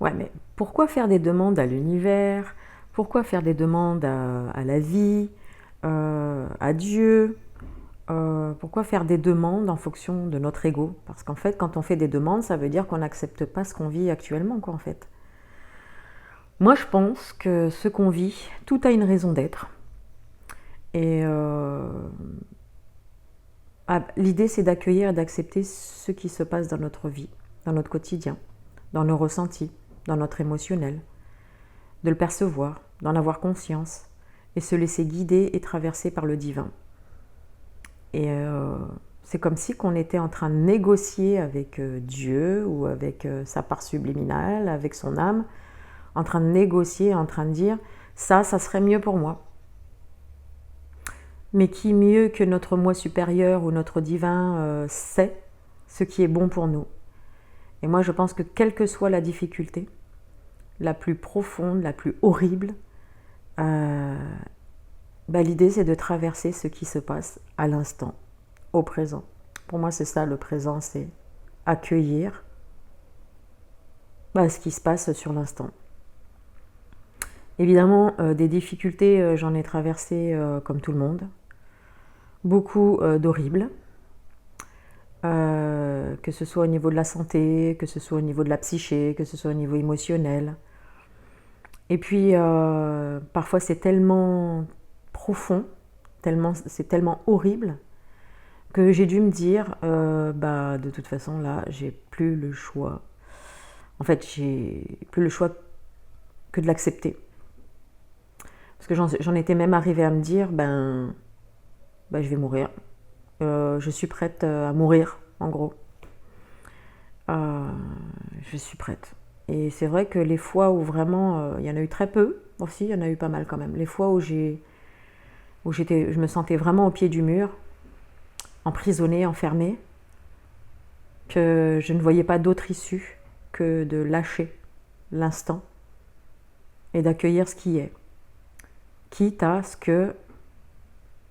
Ouais, mais pourquoi faire des demandes à l'univers? Pourquoi faire des demandes à la vie, à Dieu? Pourquoi faire des demandes en fonction de notre ego? Parce qu'en fait, quand on fait des demandes, ça veut dire qu'on n'accepte pas ce qu'on vit actuellement, quoi, en fait. Moi, je pense que ce qu'on vit, tout a une raison d'être. Et l'idée, c'est d'accueillir et d'accepter ce qui se passe dans notre vie, dans notre quotidien, dans nos ressentis, dans notre émotionnel, de le percevoir, d'en avoir conscience et se laisser guider et traverser par le divin. Et c'est comme si qu'on était en train de négocier avec Dieu ou avec sa part subliminale, avec son âme, en train de négocier, en train de dire ça serait mieux pour moi. Mais qui mieux que notre moi supérieur ou notre divin sait ce qui est bon pour nous. Et moi je pense que quelle que soit la difficulté, la plus profonde, la plus horrible, l'idée c'est de traverser ce qui se passe à l'instant, au présent. Pour moi c'est ça le présent, c'est accueillir ce qui se passe sur l'instant. Évidemment, des difficultés, j'en ai traversé comme tout le monde. Beaucoup d'horribles, que ce soit au niveau de la santé, que ce soit au niveau de la psyché, que ce soit au niveau émotionnel. Et puis, parfois c'est tellement profond, c'est tellement horrible, que j'ai dû me dire, de toute façon là, j'ai plus le choix. En fait, j'ai plus le choix que de l'accepter. Parce que j'en étais même arrivée à me dire, je vais mourir. Je suis prête à mourir, en gros. Je suis prête. Et c'est vrai que les fois où vraiment, il y en a eu très peu, aussi, il y en a eu pas mal quand même. Les fois où je me sentais vraiment au pied du mur, emprisonnée, enfermée, que je ne voyais pas d'autre issue que de lâcher l'instant et d'accueillir ce qui est. Quitte à ce que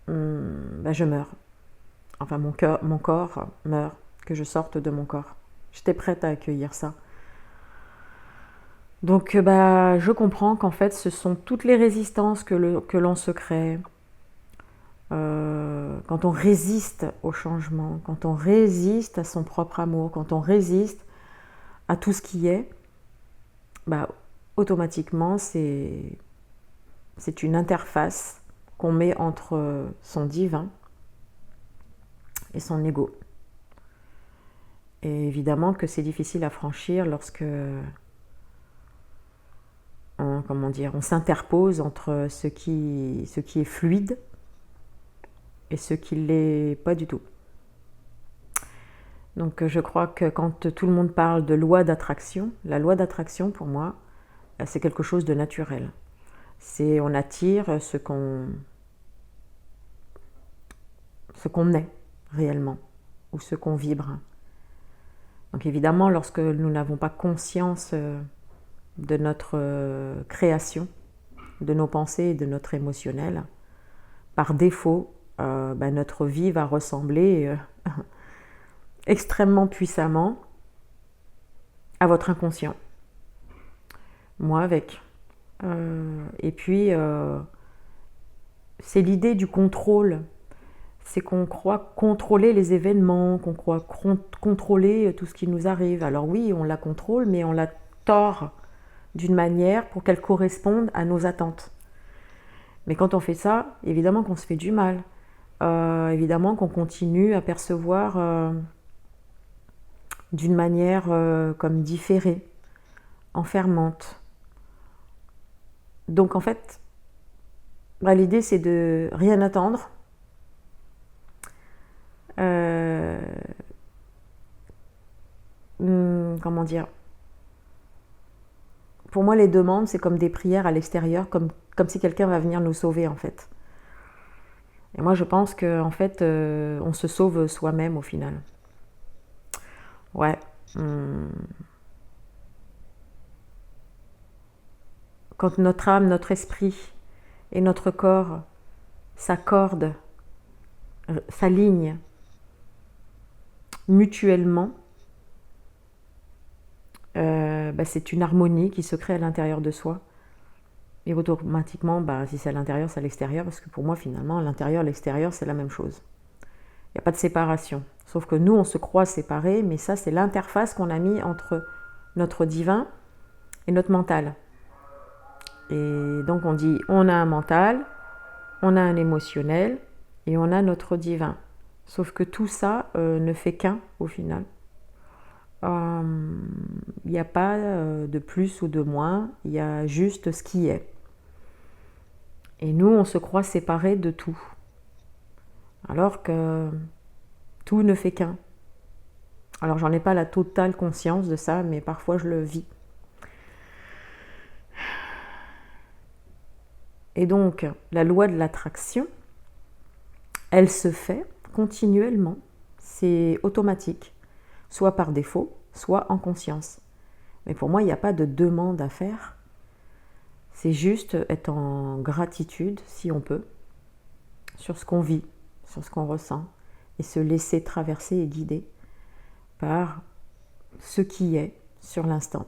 je meure. Enfin, mon corps meurt, que je sorte de mon corps. J'étais prête à accueillir ça. Donc, je comprends qu'en fait, ce sont toutes les résistances que l'on se crée. Quand on résiste au changement, quand on résiste à son propre amour, quand on résiste à tout ce qui est, automatiquement, c'est une interface qu'on met entre son divin et son ego. Et évidemment que c'est difficile à franchir lorsque on s'interpose entre ce qui est fluide et ce qui ne l'est pas du tout. Donc je crois que quand tout le monde parle de loi d'attraction, la loi d'attraction pour moi, c'est quelque chose de naturel. C'est on attire ce qu'on est réellement ou ce qu'on vibre. Donc évidemment, lorsque nous n'avons pas conscience de notre création, de nos pensées et de notre émotionnel, par défaut, notre vie va ressembler extrêmement puissamment à votre inconscient. Moi avec. Et puis, c'est l'idée du contrôle. C'est qu'on croit contrôler les événements, qu'on croit contrôler tout ce qui nous arrive. Alors oui, on la contrôle, mais on la tord d'une manière pour qu'elle corresponde à nos attentes. Mais quand on fait ça, évidemment qu'on se fait du mal. Évidemment qu'on continue à percevoir d'une manière comme différée, enfermante. Donc en fait, l'idée c'est de rien attendre. Comment dire? Pour moi, les demandes, c'est comme des prières à l'extérieur, comme si quelqu'un va venir nous sauver en fait. Et moi, je pense qu'en fait, on se sauve soi-même au final. Ouais. Quand notre âme, notre esprit et notre corps s'accordent, s'alignent mutuellement, c'est une harmonie qui se crée à l'intérieur de soi. Et automatiquement, si c'est à l'intérieur, c'est à l'extérieur, parce que pour moi, finalement, l'intérieur et l'extérieur, c'est la même chose. Il n'y a pas de séparation. Sauf que nous, on se croit séparés, mais ça, c'est l'interface qu'on a mis entre notre divin et notre mental. Et donc, on dit, on a un mental, on a un émotionnel, et on a notre divin. Sauf que tout ça ne fait qu'un, au final. Il n'y a pas de plus ou de moins, il y a juste ce qui est. Et nous, on se croit séparés de tout. Alors que tout ne fait qu'un. Alors, j'en ai pas la totale conscience de ça, mais parfois je le vis. Et donc, la loi de l'attraction, elle se fait continuellement. C'est automatique, soit par défaut, soit en conscience. Mais pour moi, il n'y a pas de demande à faire. C'est juste être en gratitude, si on peut, sur ce qu'on vit, sur ce qu'on ressent, et se laisser traverser et guider par ce qui est sur l'instant.